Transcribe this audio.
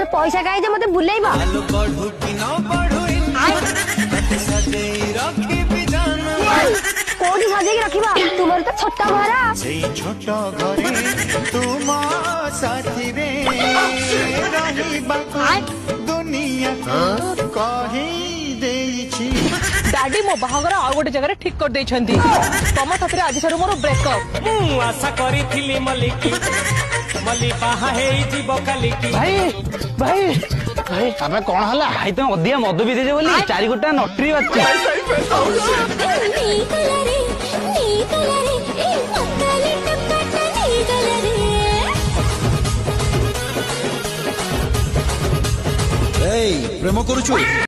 तोरे पैसा कहीं जे मते बुलेइबा कोडी सजेई रखिबा तुमर त छोटा घरा सेई छोटा घरे तुम साथी रे रहिबा दुनिया को कहि देछि। डैडी मो बाहागर आ गोटे जगह ठीक कर देछंती तम साथरे आज सर मोर ब्रेकअप मु आशा करिथिली मलिकी मली बाहा हेई जीव कालिकी। भाई भाई भाई अबे कौन हला भाई तुम अधिया मद भी देजे बोली 4 गोटा नटरी बाची प्रेम करूछु।